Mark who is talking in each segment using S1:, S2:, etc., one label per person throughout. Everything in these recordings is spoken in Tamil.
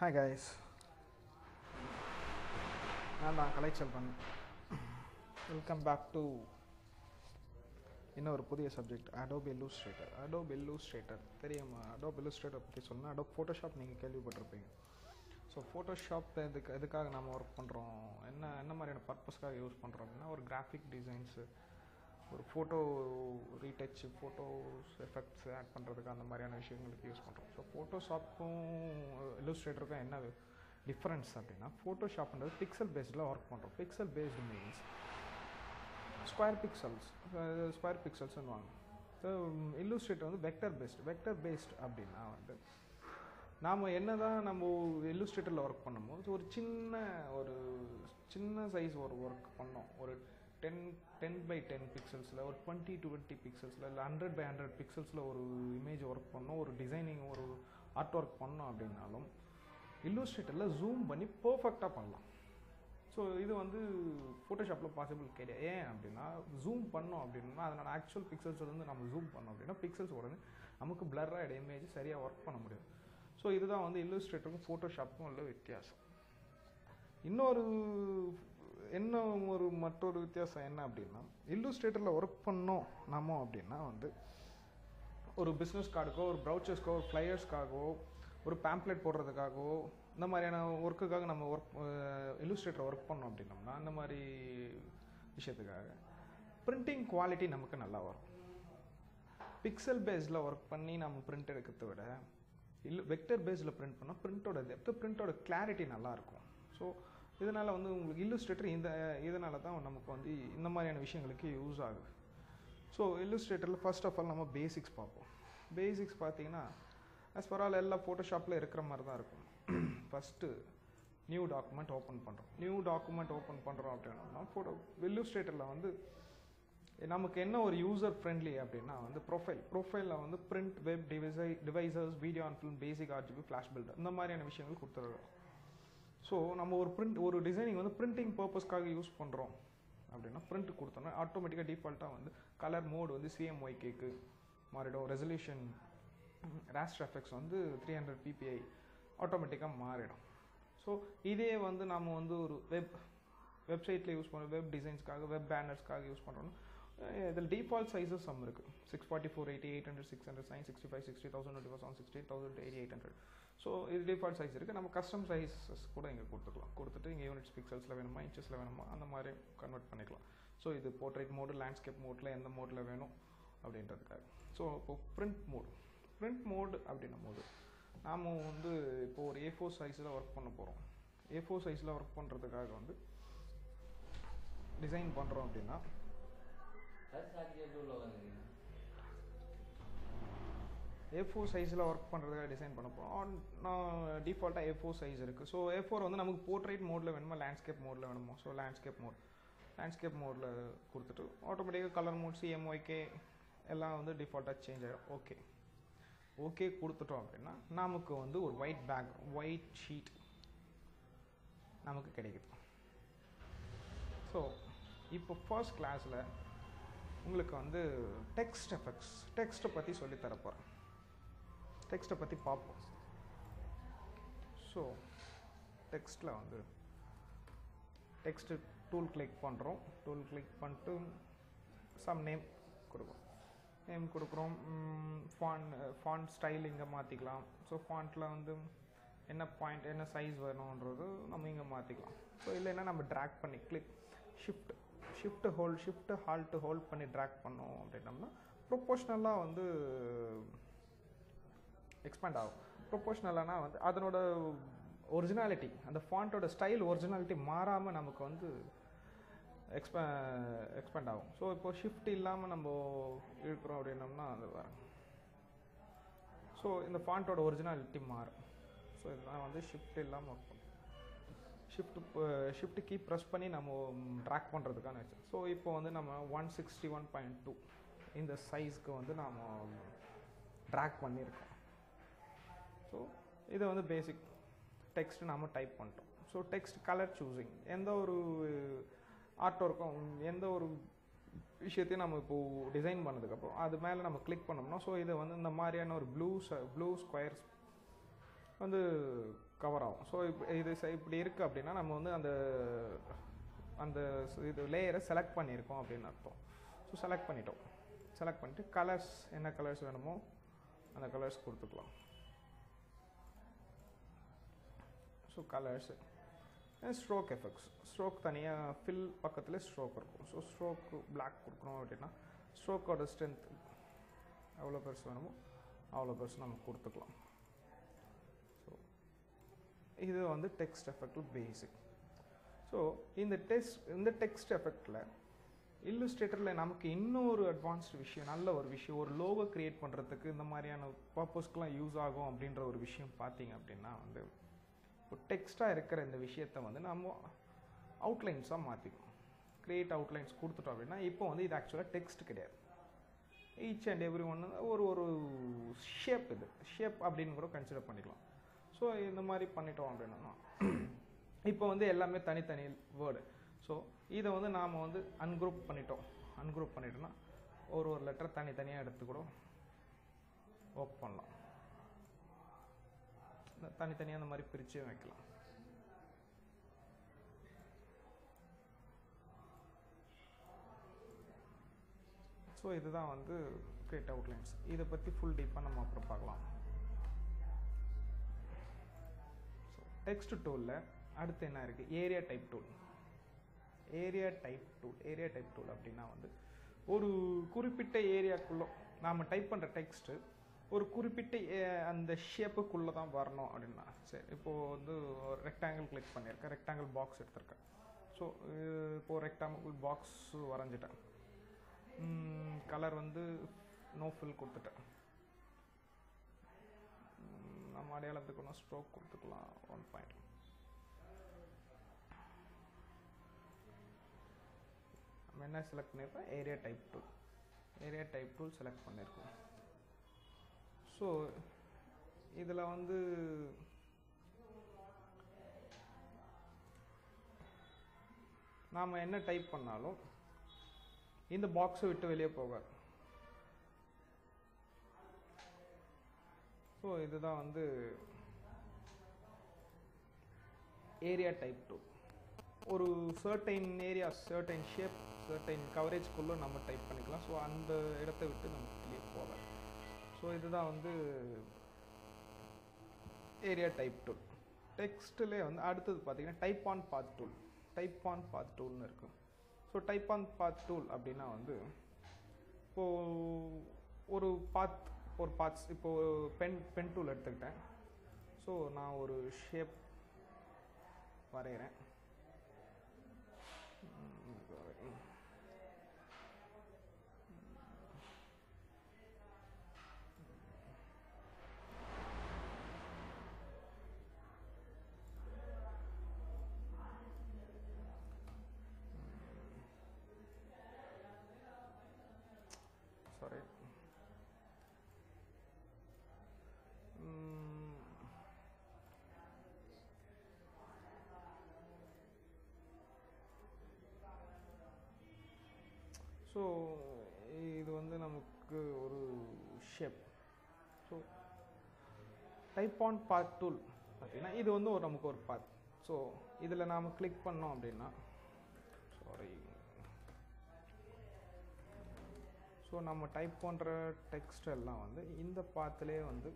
S1: Hi guys, நான் தான் கலைச்செல்வன். வெல்கம் பேக் டு இன்னொரு புதிய subject Adobe Illustrator. Adobe Illustrator தெரியுமா? அடோப் இல்லுஸ்ட்ரேட்டர் பற்றி சொன்னால் அடோப் ஃபோட்டோஷாப் நீங்கள் கேள்விப்பட்டிருப்பீங்க. ஸோ ஃபோட்டோஷாப் எதுக்காக நம்ம ஒர்க் பண்ணுறோம், என்ன மாதிரியான பர்பஸ்க்காக யூஸ் பண்ணுறோம் அப்படின்னா, ஒரு கிராஃபிக் டிசைன்ஸு, ஒரு ஃபோட்டோ ரீடச்சு, ஃபோட்டோஸ் எஃபெக்ட்ஸ் ஆட் பண்ணுறதுக்கு அந்த மாதிரியான விஷயங்களுக்கு யூஸ் பண்ணுறோம். ஸோ ஃபோட்டோஷாப்பும் இல்லுஸ்ட்ரேட்டருக்கும் என்ன டிஃப்ரென்ஸ் அப்படின்னா, ஃபோட்டோஷாப்ன்றது பிக்சல் பேஸ்டில் ஒர்க் பண்ணுறோம். பிக்சல் பேஸ்டு மீன்ஸ் ஸ்கொயர் பிக்சல்ஸ்ன்னு வாங்க. ஸோ இல்லுஸ்ட்ரேட்டர் வந்து வெக்டர் பேஸ்ட் அப்படின்னா வந்து நாம் என்ன தான் நம்ம இல்லுஸ்ட்ரேட்டரில் ஒர்க் பண்ணும்போது ஒரு சின்ன சைஸ் ஒரு ஒர்க் பண்ணோம், ஒரு 10x10 பிக்சல்ஸில், ஒரு 20x20 பிக்சல்ஸில், இல்லை 100x100 பிக்சல்ஸில் ஒரு இமேஜ் ஒர்க் பண்ணோம், ஒரு டிசைனிங், ஒரு ஆர்ட் ஒர்க் பண்ணோம் அப்படின்னாலும் இல்லுஸ்ட்ரேட்டரில் ஜூம் பண்ணி பர்ஃபெக்டாக பண்ணலாம். ஸோ இது வந்து ஃபோட்டோஷாப்பில் பாசிபிள் கிடையாது. ஏன் அப்படின்னா, ஜூம் பண்ணோம் அப்படின்னா அதனோட ஆக்சுவல் பிக்சல்ஸ் வந்து நம்ம ஜூம் பண்ணோம் அப்படின்னா பிக்சல்ஸ் உடனே நமக்கு பிளர் ஆகிடும், இமேஜ் சரியாக ஒர்க் பண்ண முடியாது. ஸோ இதுதான் வந்து இல்லுஸ்ட்ரேட்டருக்கும் ஃபோட்டோஷாப்புக்கும் உள்ள வித்தியாசம். மற்றொரு வித்தியாசம் என்ன அப்படின்னா, இல்லுஸ்ட்ரேட்டரில் ஒர்க் பண்ணோம் நம்ம அப்படின்னா வந்து ஒரு பிஸ்னஸ் கார்டுக்கோ, ஒரு ப்ரௌச்சர்ஸ்க்கோ, ஒரு ஃப்ளையர்ஸ்க்காகவோ, ஒரு பேம்ப்ளெட் போடுறதுக்காகவோ, இந்த மாதிரியான ஒர்க்குக்காக நம்ம இல்லுஸ்ட்ரேட்டர் ஒர்க் பண்ணோம் அப்படின்னோம்னா, அந்த மாதிரி விஷயத்துக்காக பிரிண்டிங் குவாலிட்டி நமக்கு நல்லா வரும். பிக்சல் பேஸில் ஒர்க் பண்ணி நம்ம பிரிண்ட் எடுக்கிறத விட வெக்டர் பேஸில் பிரிண்ட் பண்ணால் பிரிண்டோட கிளாரிட்டி நல்லாயிருக்கும். ஸோ இதனால் வந்து உங்களுக்கு இல்லுஸ்ட்ரேட்டர் இதனால தான் நமக்கு வந்து இந்த மாதிரியான விஷயங்களுக்கு யூஸ் ஆகுது. ஸோ இல்லுஸ்ட்ரேட்டரில் ஃபர்ஸ்ட் ஆஃப் ஆல் நம்ம பேசிக்ஸ் பார்ப்போம். பேசிக்ஸ் பார்த்தீங்கன்னா ஆஸ் பர் ஆல் எல்லா ஃபோட்டோஷாப்பில் இருக்கிற மாதிரி தான் இருக்கும். ஃபஸ்ட்டு நியூ டாக்குமெண்ட் ஓப்பன் பண்ணுறோம் அப்படின்னா இல்லுஸ்ட்ரேட்டரில் வந்து நமக்கு என்ன ஒரு யூசர் ஃப்ரெண்ட்லி அப்படின்னா வந்து ப்ரொஃபைலில் வந்து print, web devices, video on film, basic RGB, flash filter, இந்த மாதிரியான விஷயங்கள் கொடுத்துருக்கோம். ஸோ நம்ம ஒரு டிசைனிங் வந்து பிரிண்டிங் பர்பஸ்க்காக யூஸ் பண்ணுறோம் அப்படின்னா பிரிண்ட் கொடுத்தோம்னா ஆட்டோமேட்டிக்காக டிஃபால்ட்டாக வந்து கலர் மோடு வந்து CMYKக்கு மாறிடும், ரெசல்யூஷன் ராஸ்டர் எஃபெக்ட்ஸ் வந்து 300 ppi ஆட்டோமேட்டிக்காக மாறிடும். ஸோ இதே வந்து நம்ம வந்து ஒரு வெப்சைட்டில் யூஸ் பண்ணுறோம், வெப் டிசைன்ஸ்க்காக, வெப் பேனர்ஸ்க்காக யூஸ் பண்ணுறோன்னா இதில் டிஃபால்ட் சைஸஸ் நம்ம இருக்குது. 644, 80, 800, 600, 965, 60, 1024, 760, 1080, 800. ஸோ இது டிஃபால்ட் சைஸ் இருக்குது. நம்ம கஸ்டம் சைஸஸ் கூட இங்கே கொடுத்துட்டு இங்கே யூனிட்ஸ் பிக்சல்ஸில் வேணுமா, இன்ச்சஸில் வேணுமா, அந்த மாதிரி கன்வெர்ட் பண்ணிக்கலாம். ஸோ இது போர்ட்ரேட் மோடு, லேண்ட்ஸ்கேப் மோடில் எந்த மோடில் வேணும் அப்படின்றதுக்காக. ஸோ இப்போ பிரிண்ட் மோடு அப்படின்னும் போது நாம் வந்து இப்போது ஒரு A4 சைஸில் ஒர்க் பண்ண போகிறோம். A4 சைஸில் ஒர்க் பண்ணுறதுக்காக வந்து டிசைன் பண்ணுறோம் அப்படின்னா A4 சைஸில் ஒர்க் பண்ணுறதுக்காக டிசைன் பண்ண போகிறோம். நான் டிஃபால்ட்டாக A4 சைஸ் இருக்குது. ஸோ A4 வந்து நமக்கு போர்ட்ரேட் மோடில் வேணுமா, லேண்ட்ஸ்கேப் மோடில் வேணுமா? ஸோ லேண்ட்ஸ்கேப் மோடில் கொடுத்துட்டு ஆட்டோமேட்டிக்காக கலர் மோட், CMYK எல்லாம் வந்து டிஃபால்ட்டாக சேஞ்ச் ஆகிடும். ஓகே கொடுத்துட்டோம் அப்படின்னா நமக்கு வந்து ஒரு ஒயிட் ஷீட் நமக்கு கிடைக்குது. ஸோ இப்போ ஃபர்ஸ்ட் கிளாஸில் உங்களுக்கு வந்து டெக்ஸ்ட்டை பற்றி சொல்லித்தரப்போகிறேன். டெக்ஸ்ட்டை பற்றி பார்ப்போம். ஸோ டெக்ஸ்ட்டில் வந்து டெக்ஸ்ட்டு டூல் கிளிக் பண்ணுறோம். டூல் கிளிக் பண்ணிட்டு சம் நேம் கொடுக்குறோம். ஃபாண்ட் ஸ்டைல் இங்கே மாற்றிக்கலாம். ஸோ ஃபாண்ட்டில் வந்து என்ன பாயிண்ட், என்ன சைஸ் வேணுன்றது நம்ம இங்கே மாற்றிக்கலாம். ஸோ இல்லைன்னா நம்ம ட்ராக் பண்ணி ஷிஃப்ட் ஹால்ட் பண்ணி ட்ராக் பண்ணோம் அப்படின்னோம்னா ப்ரொபோஷ்னலாக வந்து எக்ஸ்பேண்ட் ஆகும். ப்ரொபோஷ்னலானா வந்து அதனோட ஒரிஜினாலிட்டி, அந்த ஃபாண்ட்டோட ஸ்டைல் ஒரிஜினாலிட்டி மாறாமல் நமக்கு வந்து எக்ஸ்பேண்ட் ஆகும். ஸோ இப்போ ஷிஃப்ட் இல்லாமல் நம்ம இருக்கிறோம் அப்படின்னோம்னா அது வரும். ஸோ இந்த ஃபாண்ட்டோட ஒரிஜினாலிட்டி மாறும். ஸோ இதெல்லாம் வந்து ஷிஃப்ட் இல்லாமல் ஒர்க் பண்ணும். ஷிஃப்ட் கீ ப்ரெஸ் பண்ணி நம்ம ட்ராக் பண்ணுறதுக்கான வச்சு. ஸோ இப்போ வந்து நம்ம 161.2 இந்த சைஸ்க்கு வந்து நாம் ட்ராக் பண்ணியிருக்கோம். ஸோ இதை வந்து பேசிக் டெக்ஸ்ட் நாம் டைப் பண்ணிட்டோம். ஸோ டெக்ஸ்ட் கலர் சூஸிங், எந்த ஒரு ஆர்ட் ஒர்க்கும் எந்த ஒரு விஷயத்தையும் நம்ம இப்போது டிசைன் பண்ணதுக்கப்புறம் அது மேலே நம்ம கிளிக் பண்ணோம்னா ஸோ இதை வந்து இந்த மாதிரியான ஒரு ப்ளூ ஸ்கொயர்ஸ் வந்து கவர் ஆகும். ஸோ இது இப்படி இருக்குது அப்படின்னா நம்ம வந்து அந்த அந்த இது லேயரை செலக்ட் பண்ணியிருக்கோம் அப்படின்னு அர்த்தம். ஸோ செலக்ட் பண்ணிட்டோம். செலக்ட் பண்ணிட்டு கலர்ஸ் என்ன கலர்ஸ் வேணுமோ அந்த கலர்ஸ் கொடுத்துக்கலாம். So colours stroke effects, stroke தனியாக ஃபில் பக்கத்தில் ஸ்ட்ரோக் இருக்கும். ஸோ ஸ்ட்ரோக்கு பிளாக் கொடுக்குறோம் அப்படின்னா ஸ்ட்ரோக்கோட ஸ்ட்ரென்த் எவ்வளோ பெருசு வேணுமோ அவ்வளோ பெருசு நம்ம கொடுத்துக்கலாம். ஸோ இது வந்து டெக்ஸ்ட் எஃபெக்டில் பேசிக். ஸோ இந்த டெக்ஸ்ட் எஃபெக்டில் இல்லுஸ்ட்ரேட்டரில் நமக்கு இன்னொரு அட்வான்ஸ்டு விஷயம், நல்ல ஒரு விஷயம், ஒரு லோகோ க்ரியேட் பண்ணுறதுக்கு இந்த மாதிரியான பர்பஸ்க்கெலாம் யூஸ் ஆகும் அப்படின்ற ஒரு விஷயம் பார்த்தீங்க அப்படின்னா வந்து இப்போ டெக்ஸ்ட்டாக இருக்கிற இந்த விஷயத்தை வந்து நம்ம அவுட்லைன்ஸாக மாற்றிக்கணும். க்ரியேட் அவுட்லைன்ஸ் கொடுத்துட்டோம் அப்படின்னா இப்போ வந்து இது ஆக்சுவலாக டெக்ஸ்ட் கிடையாது. ஈச் அண்ட் எவ்ரி ஒன்று ஒரு ஷேப், இது ஷேப் அப்படின்னு கூட கன்சிடர் பண்ணிக்கலாம். ஸோ இந்த மாதிரி பண்ணிட்டோம் அப்படின்னா இப்போ வந்து எல்லாமே தனித்தனி வேர்டு. ஸோ இதை வந்து நாம் வந்து அன்குரூப் பண்ணிட்டோம்னா ஒரு லெட்டர் தனித்தனியாக எடுத்து கூட ஒர்க் பண்ணலாம். தனித்தனியாக அந்த மாதிரி பிரித்து வைக்கலாம். ஸோ இதுதான் வந்து கிரியேட் அவுட்லைன்ஸ். இதை பற்றி ஃபுல் டீப்பாக நம்ம அப்புறம் பார்க்கலாம். ஸோ டெக்ஸ்ட் டூலில் அடுத்து என்ன இருக்குது? Area type tool. Area type tool அப்படின்னா வந்து ஒரு குறிப்பிட்ட ஏரியாக்குள்ளே நாம் டைப் பண்ணுற டெக்ஸ்ட்டு ஒரு குறிப்பிட்ட அந்த ஷேப்புக்குள்ளே தான் வரணும் அப்படின்னா சரி. இப்போது வந்து ஒரு ரெக்டாங்கிள் கிளிக் பண்ணியிருக்கேன், ரெக்டாங்கிள் பாக்ஸ் எடுத்திருக்கேன். ஸோ இப்போது ரெக்டாங்கிள் பாக்ஸ் வரைஞ்சிட்டேன். கலர் வந்து நோ ஃபில் கொடுத்துட்டேன். நம்ம அடையாளத்துக்கு ஒன்று ஸ்ட்ரோக் கொடுத்துக்கலாம் 1 பாயிண்ட். நம்ம என்ன செலக்ட் பண்ணியிருக்கோம்? ஏரியா டைப் டூல் செலக்ட் பண்ணியிருக்கோம். ஸோ இதில் வந்து நாம் என்ன டைப் பண்ணாலும் இந்த பாக்ஸை விட்டு வெளியே போகாது. ஸோ இதுதான் வந்து ஏரியா டைப் டூல். ஒரு certain area, certain shape, certain கவரேஜ்குள்ளே நம்ம டைப் பண்ணிக்கலாம். ஸோ அந்த இடத்தை விட்டு நம்ம வெளியே போகாது. ஸோ இதுதான் வந்து ஏரியா டைப் டூல். டெக்ஸ்ட்டிலே வந்து அடுத்தது பார்த்தீங்கன்னா டைப் ஆன் பாத் டூல்னு இருக்கும். So type on path tool அப்படின்னா வந்து இப்போது ஒரு பாத்ஸ் இப்போது பென் டூல் எடுத்துக்கிட்டேன். ஸோ நான் ஒரு ஷேப் வரைகிறேன். சாரி. ஸோ இது வந்து நமக்கு ஒரு shape. So type on path tool அப்படின்னா இது வந்து நமக்கு ஒரு பாத். ஸோ இதில் நாம் கிளிக் பண்ணோம் அப்படின்னா ஸோ நம்ம டைப் பண்ணுற டெக்ஸ்ட் எல்லாம் வந்து இந்த பாத்திலே வந்து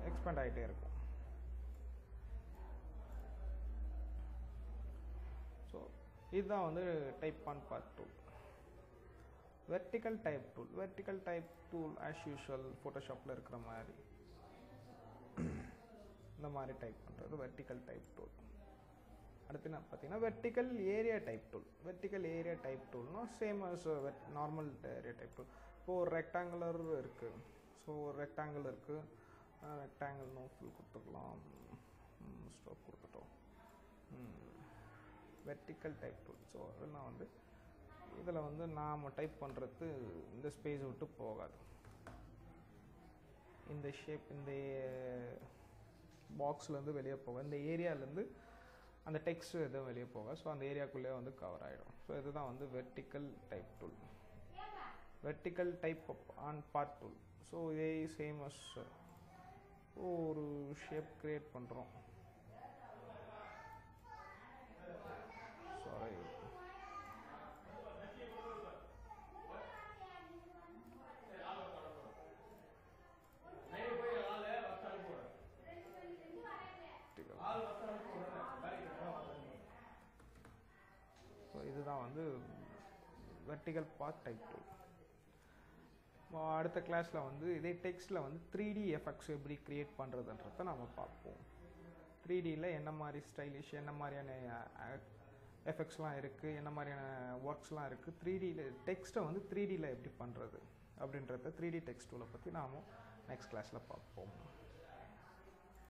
S1: எக்ஸ்பேண்ட் ஆகிட்டே இருக்கும். ஸோ இதுதான் வந்து type on path tool. Vertical type tool as usual ஃபோட்டோஷாப்பில் இருக்கிற மாதிரி இந்த மாதிரி டைப் பண்ணுறது வெர்டிக்கல் டைப் டூல். அடுத்து என்ன பார்த்தீங்கன்னா வெர்டிக்கல் ஏரியா டைப் டூல்னா same as normal area type tool. இப்போது ஒரு ரெக்டாங்குலர் இருக்குது. ஸோ ஒரு ரெக்டாங்கிள் இருக்குது. ரெக்டாங்கிள் நோ ஃபில் கொடுத்துக்கலாம். ஸ்ட்ரோக் கொடுத்துட்டோம். Vertical type tool. ஸோ அதெல்லாம் வந்து இதில் வந்து நாம் டைப் பண்ணுறது இந்த ஸ்பேஸ் விட்டு போகாது. இந்த ஷேப் இந்த பாக்ஸ்லேருந்து வெளியே போக, இந்த ஏரியாவிலேருந்து அந்த டெக்ஸ்ட் எதுவும் வெளியே போக. ஸோ அந்த ஏரியாக்குள்ளே வந்து கவர் ஆகிடும். ஸோ இதுதான் வந்து vertical type tool. Type on path tool. So இதே சேம் அஸ் ஒரு ஷேப் கிரியேட் பண்ணுறோம். சாரி, ஸோ இதுதான் வந்து வெர்டிகல் பாத் டைப் டூல். அடுத்த கிளாஸில் வந்து இதே டெக்ஸ்ட்டில் வந்து 3D எஃபெக்ட்ஸ் எப்படி க்ரியேட் பண்ணுறதுன்றத நம்ம பார்ப்போம். 3Dயில் என்ன மாதிரி ஸ்டைலிஷ், என்ன மாதிரியான எஃபெக்ட்ஸ்லாம் இருக்குது, என்ன மாதிரியான ஒர்க்ஸ்லாம் இருக்குது, 3Dயில் டெக்ஸ்ட்டை வந்து 3Dயில் எப்படி பண்ணுறது அப்படின்றத 3D டெக்ஸ்ட் டூலை பற்றி நாம் நெக்ஸ்ட் கிளாஸில் பார்ப்போம்.